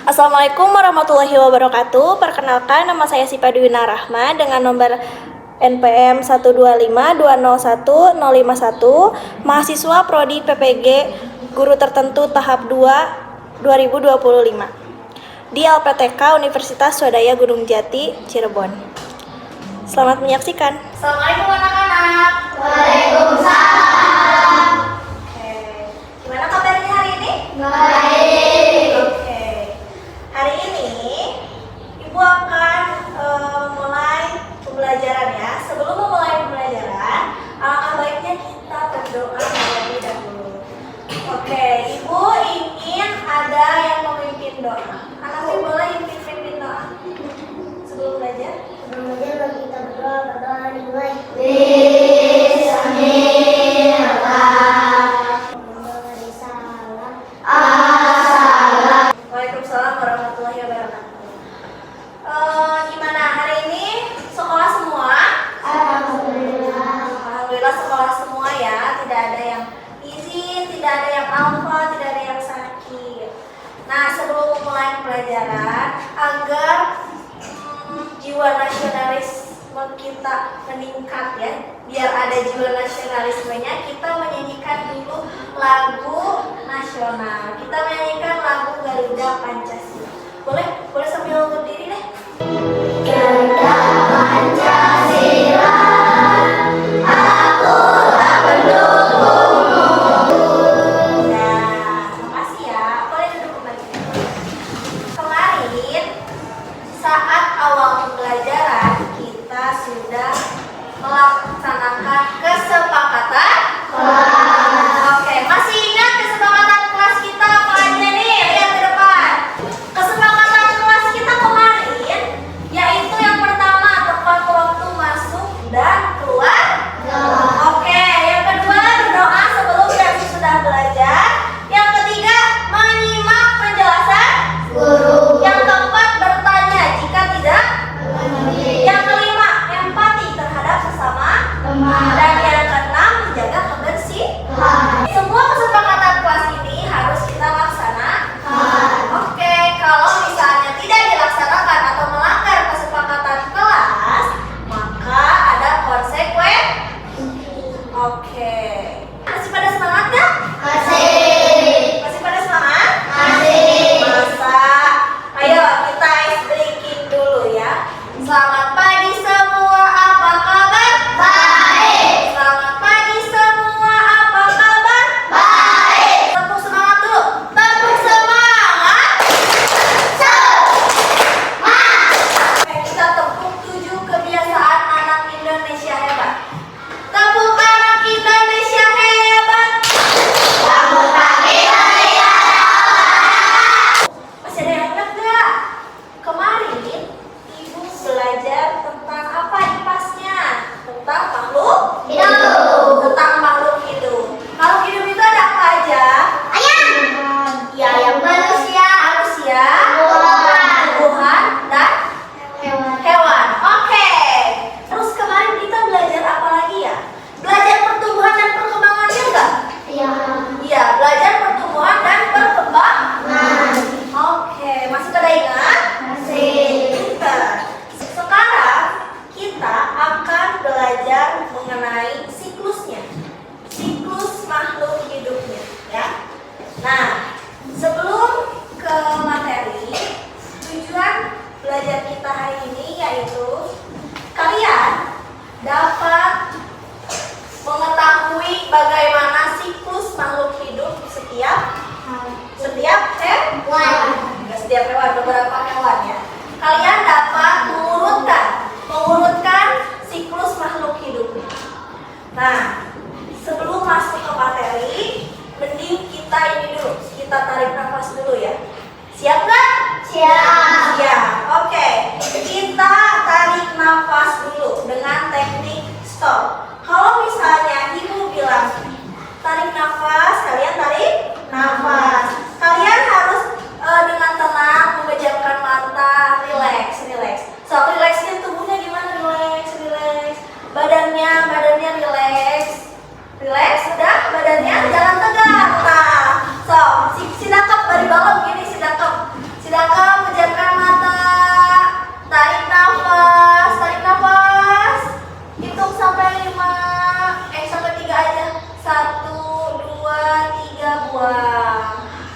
Assalamualaikum warahmatullahi wabarakatuh. Perkenalkan, nama saya Sipa Dwina Rahma dengan nomor NPM 125201051, mahasiswa Prodi PPG Guru Tertentu Tahap 2 2025 di LPTK Universitas Swadaya Gunung Jati, Cirebon. Selamat menyaksikan. Assalamualaikum anak-anak. Waalaikumsalam. Oke, gimana kabarnya hari ini? Baik. Oke, hari ini Ibu akan mulai pembelajaran ya. Sebelum memulai pembelajaran, alangkah baiknya kita berdoa terlebih dahulu. Oke, Ibu ingin ada yang memimpin doa. Anak Ibu boleh pimpin doa sebelum belajar? Kemudian kita berdoa dimulai. Waalaikumsalam warahmatullahi wabarakatuh. Gimana hari ini? Sekolah semua? Alhamdulillah sekolah semua ya. Tidak ada yang izin, tidak ada yang alfa, tidak ada yang sakit. Nah, sebelum memulai pelajaran, agar jiwa nasionalisme kita meningkat ya, biar ada jiwa nasionalismenya, kita menyanyikan dulu lagu nasional. Kita menyanyikan lagu Garuda Pancasila. Boleh sambil berdiri deh. Garuda Pancasila, akulah pendukungmu. Nah, makasih ya. Boleh duduk kembali. Kemarin saat awal pembelajaran kita sudah melaksanakan kesepakatan. Oke, masih ingat kesepakatan kelas kita apa aja nih? Lihat ke depan. Kesepakatan kelas kita kemarin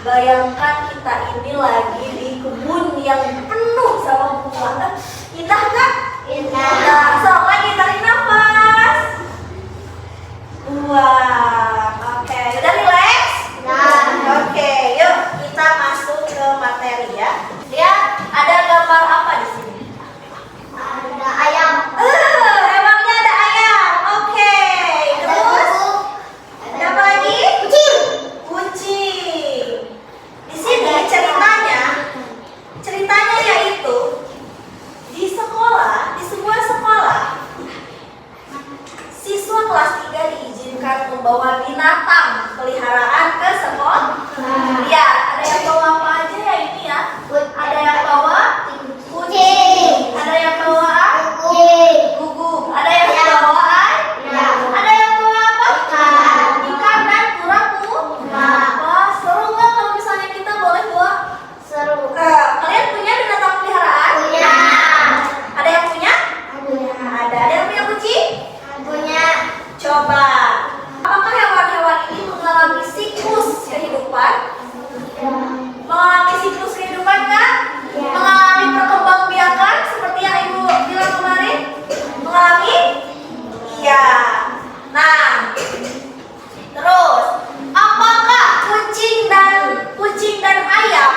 Bayangkan kita ini lagi di kebun yang penuh sama bunga. Indah kan? Indah. So, lagi tarik nafas. Buang. Oke, udah relax? Oke, yuk kita masuk ke materi ya. Lihat, ada gambar apa di sini? Ada ayam. Emangnya ada ayam. Oke. Terus ada apa lagi? Kucing. Kucing. Di sini ceritanya yaitu di sebuah sekolah, siswa kelas 3 diizinkan membawa binatang peliharaan ke sekolah. Lihat, ada yang bawa apa aja ya ini ya? Ada yang bawa kucing, ada yang bawa guguk, ada yang bawa ada yang bawa apa? Ikan dan kura-kura. Wah, seru nggak kalau misalnya kita boleh bawa? Seru. Kalian punya binatang peliharaan? Punya. Ada yang punya? Ada. Ada yang punya kucing? Punya. Coba. Apakah hewan-hewan ini mengalami siklus kehidupan? Mengalami siklus kehidupan kan? Mengalami perkembangbiakan seperti yang Ibu bilang kemarin? Mengalami? Iya. Nah, terus apakah kucing dan ayam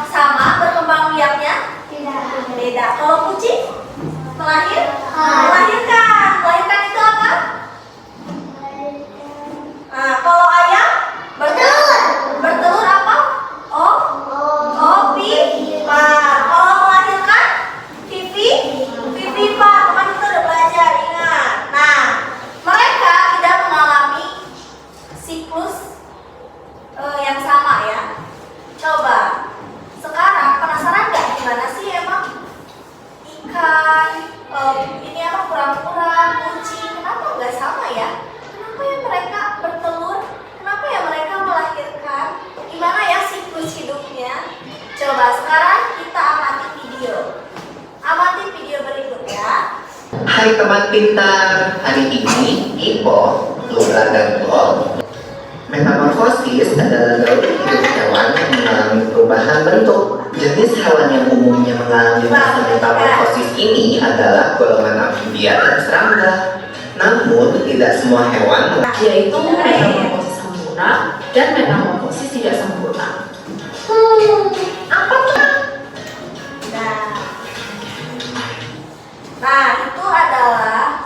sama berkembangbiaknya? Beda. Kalau kucing melahirkan itu apa? Nah, kalau ayam bertelur apa? Pipa. Kalau melahirkan pipa. Teman itu udah belajar, ingat. Nah, mereka tidak mengalami siklus yang sama ya. Coba sekarang penasaran nggak gimana sih emang ikan, ini apa kura-kura, kucing, kenapa nggak sama ya? Kenapa ya mereka bertelur? Kenapa ya mereka melahirkan? Gimana ya siklus hidupnya? Coba sekarang kita amati video berikut ya. Hai teman pintar, hari ini Ipo, Lula, dan Gol. Metamorfosis adalah gaul hidup hewan yang mengalami perubahan bentuk. Jenis hewan yang umumnya mengalami fase metamorfosis ini adalah golongan amfibia dan serangga. Namun, tidak semua hewan Yaitu metamorfosis sempurna dan metamorfosis tidak sempurna. Apa tuh? Nah, itu adalah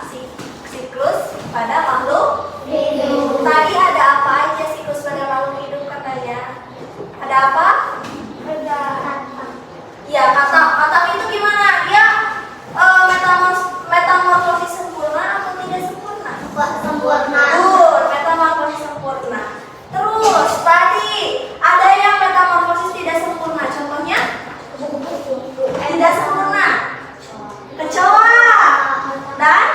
siklus pada makhluk hidup. Tadi ada apa aja siklus pada makhluk hidup katanya? Ada apa? Iya, kata itu gimana? Dia metamorfosis sempurna atau tidak sempurna? Sempurna. Metamorfosis sempurna. Terus tadi ada yang metamorfosis tidak sempurna. Contohnya? Tidak sempurna. Kecoa dan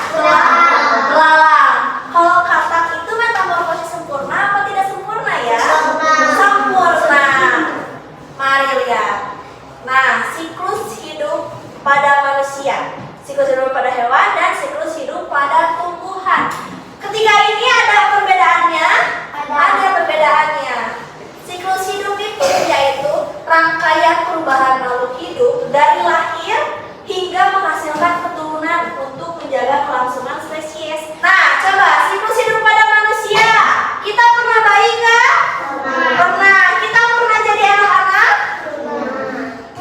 belalang. Kalau katak itu metamorfosis sempurna apa tidak sempurna ya? Sempurna. Mari lihat. Nah, siklus hidup pada manusia, siklus hidup pada hewan, dan siklus hidup pada tumbuhan. Ketiga ini ada perbedaannya? Ada perbedaannya. Siklus hidup itu yaitu rangkaian perubahan makhluk hidup dari lahir hingga menghasilkan keturunan untuk menjaga kelangsungan spesies. Nah, coba siklus hidup pada manusia. Kita pernah bayi nggak? Pernah. Kita pernah jadi anak-anak?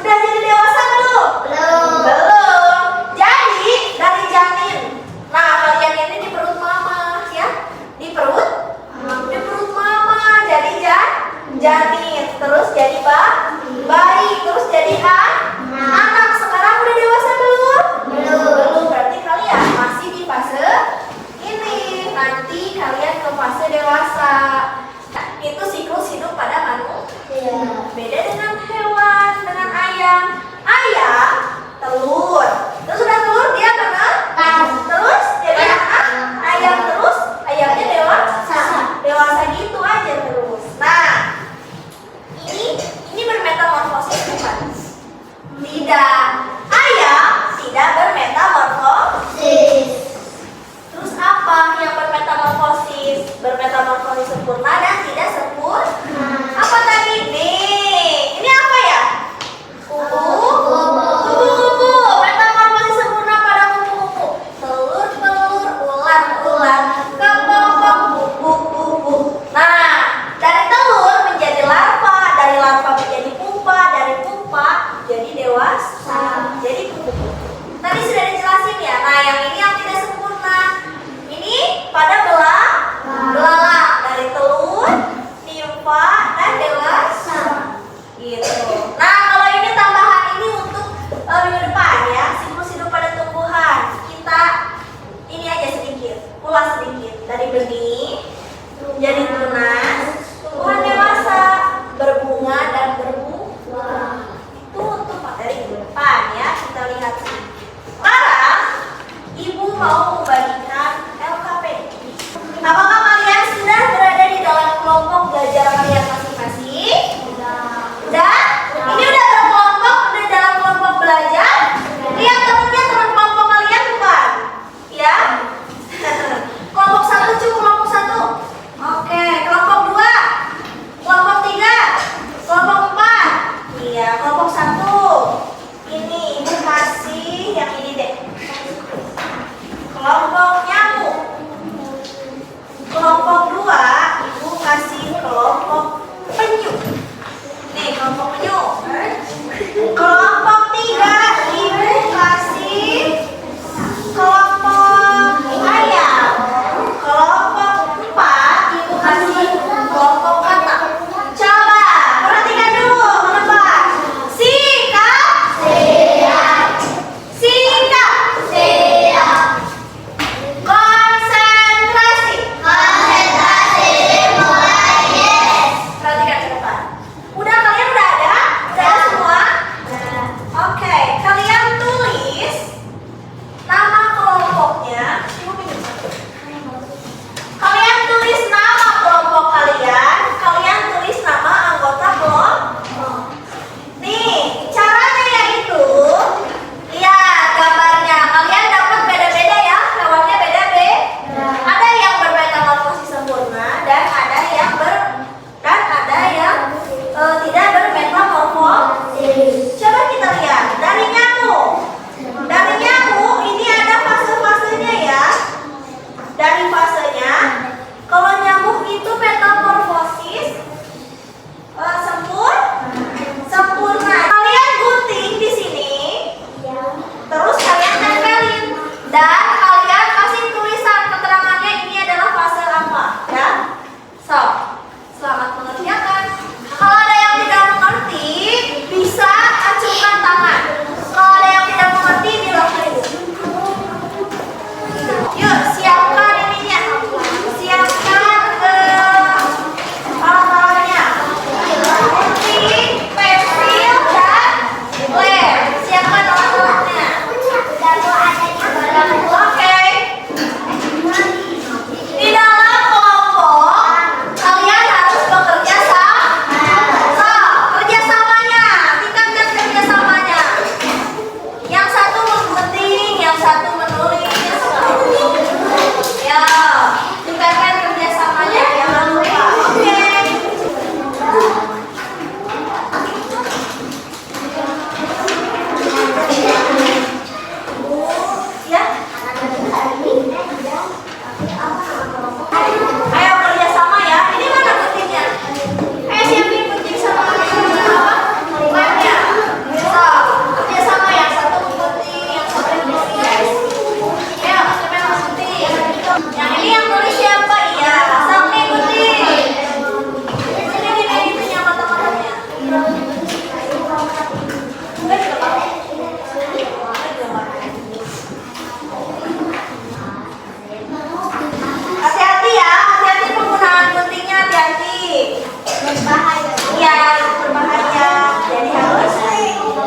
Udah jadi dewasa belum? Belum. Jadi dari janin. Nah, kalian ini di perut mama ya? Di perut mama. Jadi janin, terus jadi bayi, terus jadi anak. Sekarang udah dewasa belum? Belum. Berarti kalian masih di fase ini. Nanti kalian ke fase dewasa. Itu siklus hidup pada manusia. Beda dengan hewan, dengan ayam. Ayam telur. Terus udah telur dia menetas. Terus jadi anak ayam, terus ayamnya dewasa gitu aja terus. Nah, ini bermetamorfosis bukan? Iya, itu berbahaya. Jadi harus siapa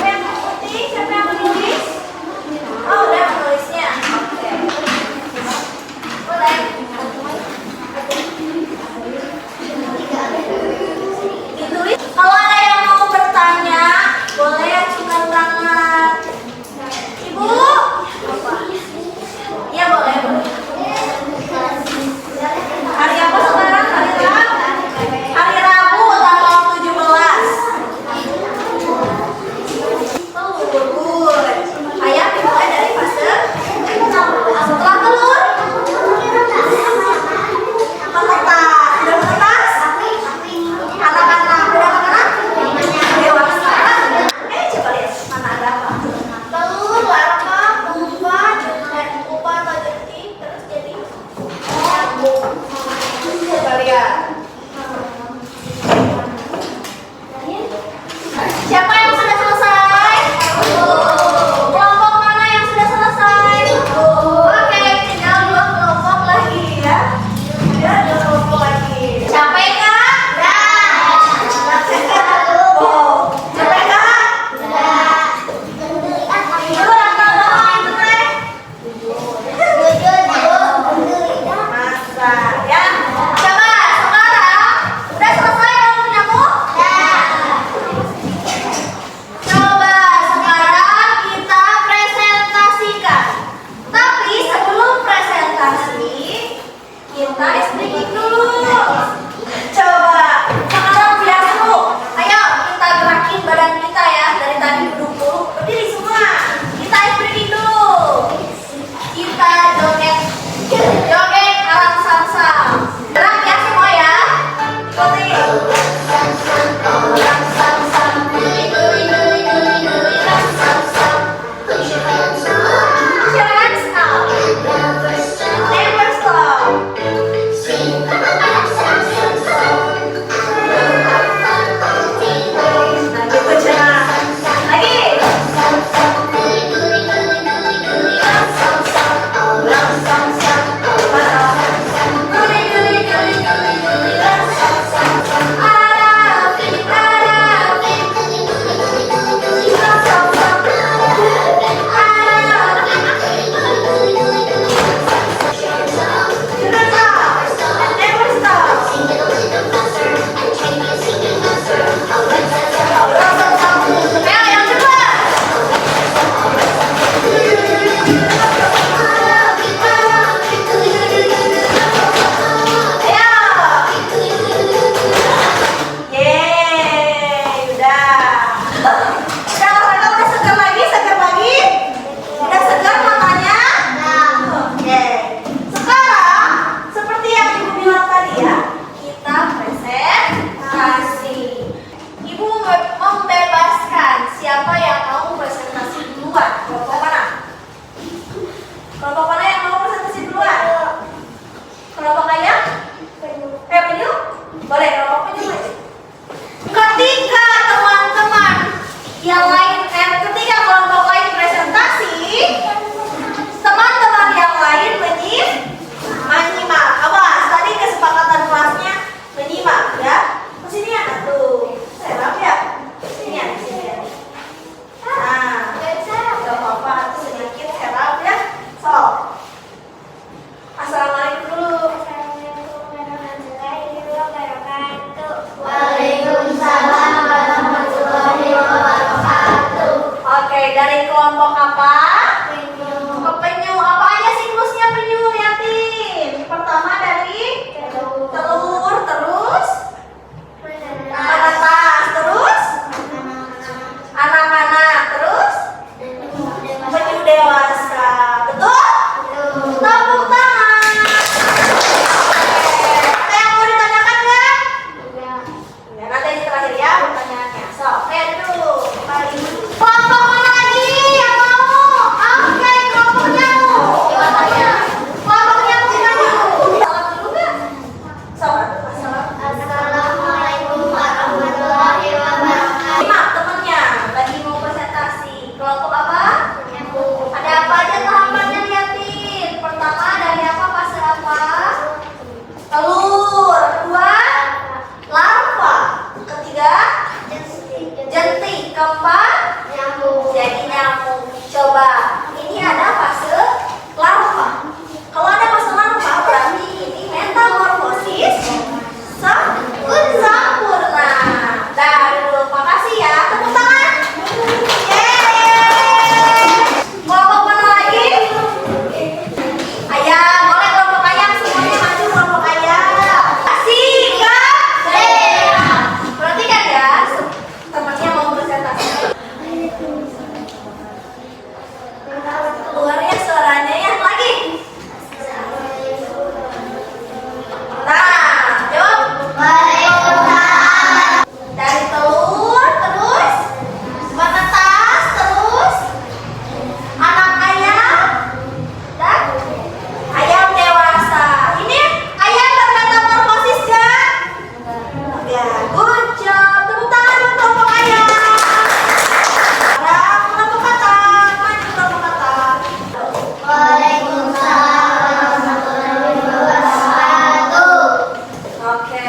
yang putih, siapa yang menulis? Oh, udah menulisnya. Oke. Boleh. Ditulis. Kalau ada yang mau bertanya, boleh acungkan tangan. Ibu? Iya, boleh, boleh. Hari apa sekarang? Hari Rabu. Hari Rabu tanggal 17. Oh, good. Ayam dimulai dari fase setelah telur. Menetas. Sudah menetas? Anak-anak udah anak-anak? Dewasa. Coba lihat mana ada apa. Telur, larva, pupa atau jentik, terus jadi nyambung. Coba lihat. Siapa yang sudah selesai? Kelompok mana yang sudah selesai? Oke, tinggal 2 kelompok lagi ya. Ya, 2 kelompok lagi. Capek kah? Capek kah? Oh, capek kah? Dulu atau doang itu teh? Masa ya. Coba sekarang udah selesai kelompoknyamu? Coba sekarang kita presentasikan. Tapi sebelum presentasi kita speaking dulu. Coba sekarang biar dulu. Ayo kita gerakin badan kita ya. Dari tadi duduk berdiri semua. Kita speaking dulu. Kita joget. Joget alam samsam. Gerak ya semua ya. Ikuti. Push your hands out. Never stop. Good job. Lagi. Guli, guli, guli, guli, guli,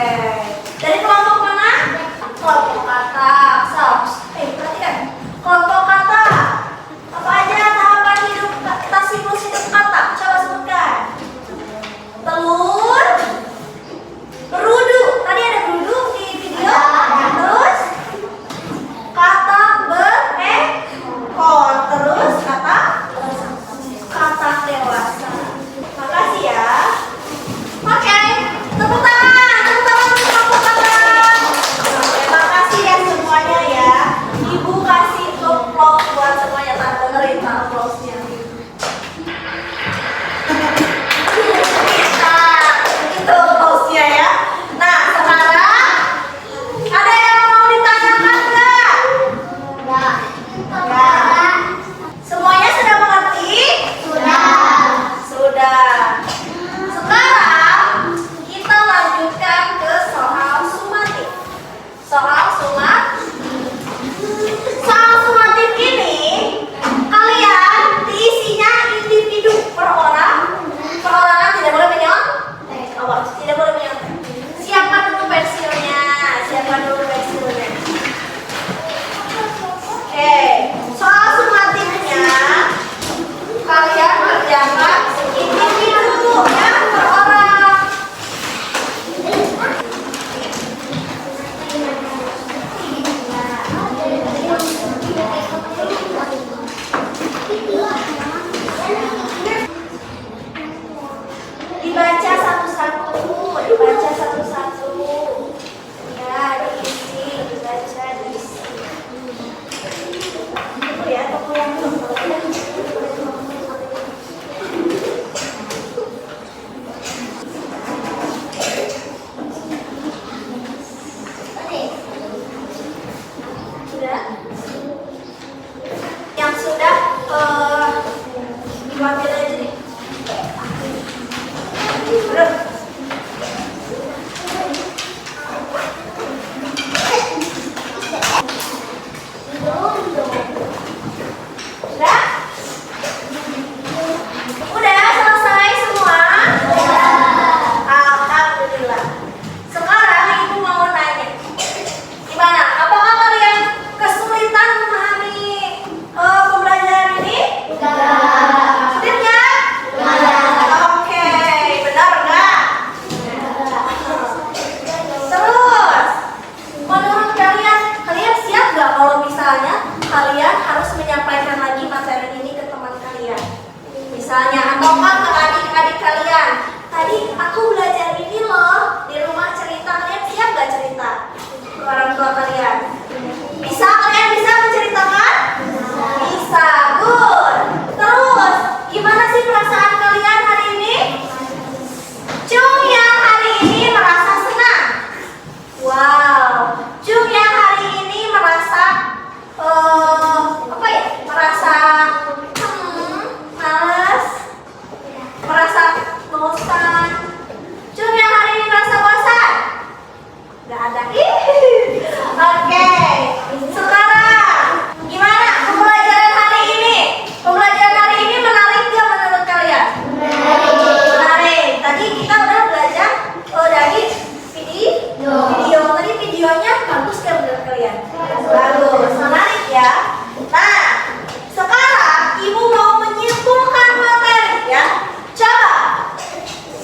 Dari kelompok mana? Kelompok kata. Perhatikan. Kelompok kata. Apa aja tahapan hidup siklus hidup kata? Coba sebutkan. Telur, berudu. Tadi ada berudu di video. Terus kata berekor. Terus kata dewasa. Makasih ya. Oke, tepuk tangan untuk kelompok kata. Terima kasih ya semuanya ya. Ibu kasih applause buat semuanya. Tak dengerin applause-nya. Itu applause-nya ya. Nah, sekarang ada yang mau ditanyakan nggak? Nggak. Semuanya sudah mengerti? Sudah. Sekarang kita lanjutkan ke soal sumatif. Soal sumatif ini kalian diisinya individu perorangan tidak boleh menyontek. Tidak boleh menyontek. Siapkan dulu pensilnya. Oke, soal sumatifnya kalian kerjakan individu ya, per orang. Dibaca satu-satu. Ya, diisi, diisi. Tunggu ya, tunggu yang sudah? Yang sudah diambil aja nih. Belum? Sudah? Udah selesai semua? Alhamdulillah. Sekarang ibu mau nanya, gimana? Apakah kalian kesulitan memahami pembelajaran ini? Sulit ya? Oke, benar enggak? Terus, menurut kalian siap nggak kalau misalnya kalian harus menyampaikan lagi materi ini ke teman kalian? Misalnya, ataukah ke adik-adik kalian? Tadi aku belajar ini loh, di rumah cerita. Kalian siap nggak cerita ke orang tua kalian? Bisa? Kalian bisa menceritakan? Bisa, good. Terus, gimana sih perasaan kalian hari ini? Cung yang hari ini merasa senang. Wow, Cung yang hari ini merasa merasa males, merasa bosan. Cung yang hari ini merasa bosan? Gak ada. Oke, sekarang gimana pembelajaran hari ini? Pembelajaran hari ini menarik gak menurut kalian? Menarik. Tadi kita udah belajar dari video. Tadi videonya bagus gak menurut kalian? Bagus, menarik ya. Nah, sekarang ibu mau menyimpulkan materi ya. Coba,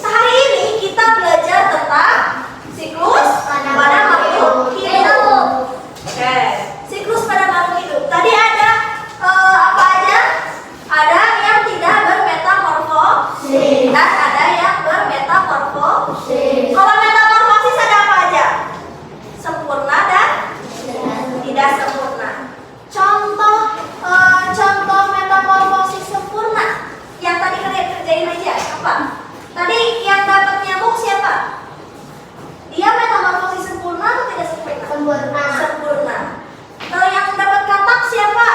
hari ini kita belajar tentang siklus pada makhluk hidup. Oke, siklus pada makhluk hidup. Tadi ada apa aja? Ada yang tidak bermetamorfosis dan ada yang bermetamorfosis. Kalau metamorfosis ada apa aja? Sempurna dan tidak sempurna. Contoh metamorfosis sempurna yang tadi kalian kerjain aja apa? Tadi yang dapat nyamuk siapa? Dia metamorfosis sempurna atau tidak sempurna? Sempurna. Yang dapat katak siapa?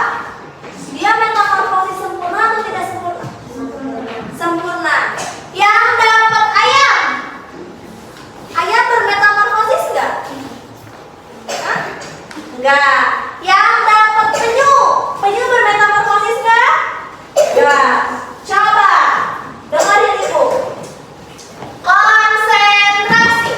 Dia metamorfosis sempurna atau tidak sempurna? Sempurna. Yang dapat ayam? Ayam bermetamorfosis enggak? Enggak. Yang dapat penyu? Penyu bermetamorfosis enggak? Enggak. Coba dengerin ibu. Konsentrasi.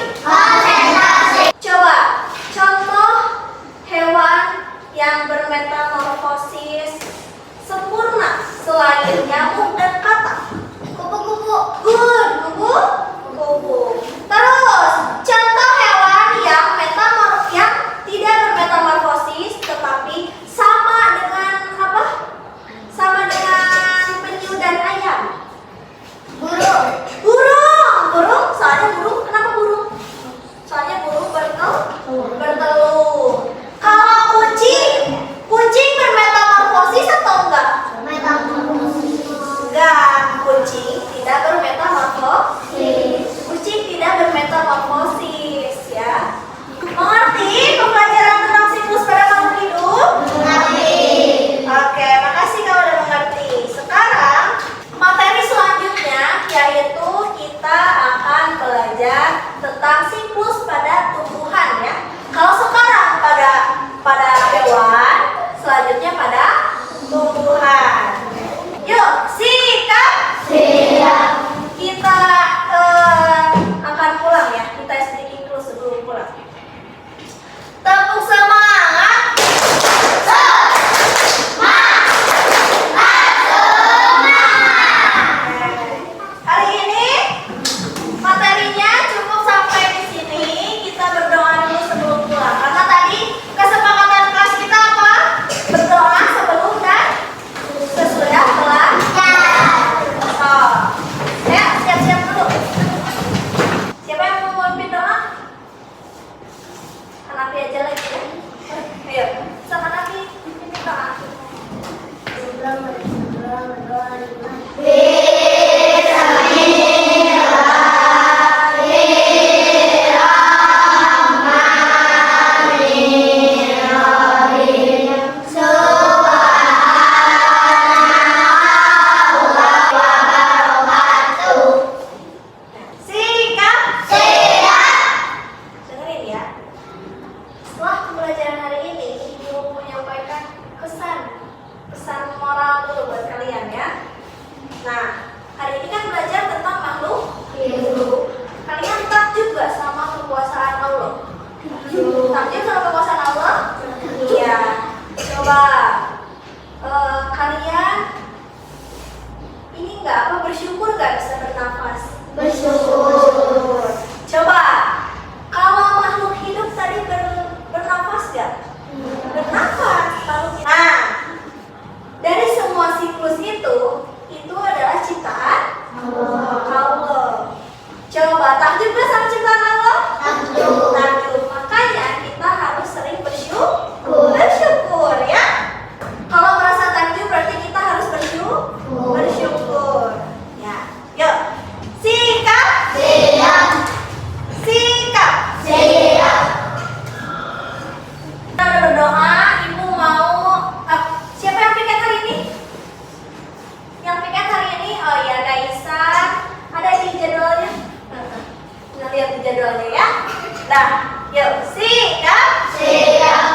Dah, yuk, sikap. Sikap.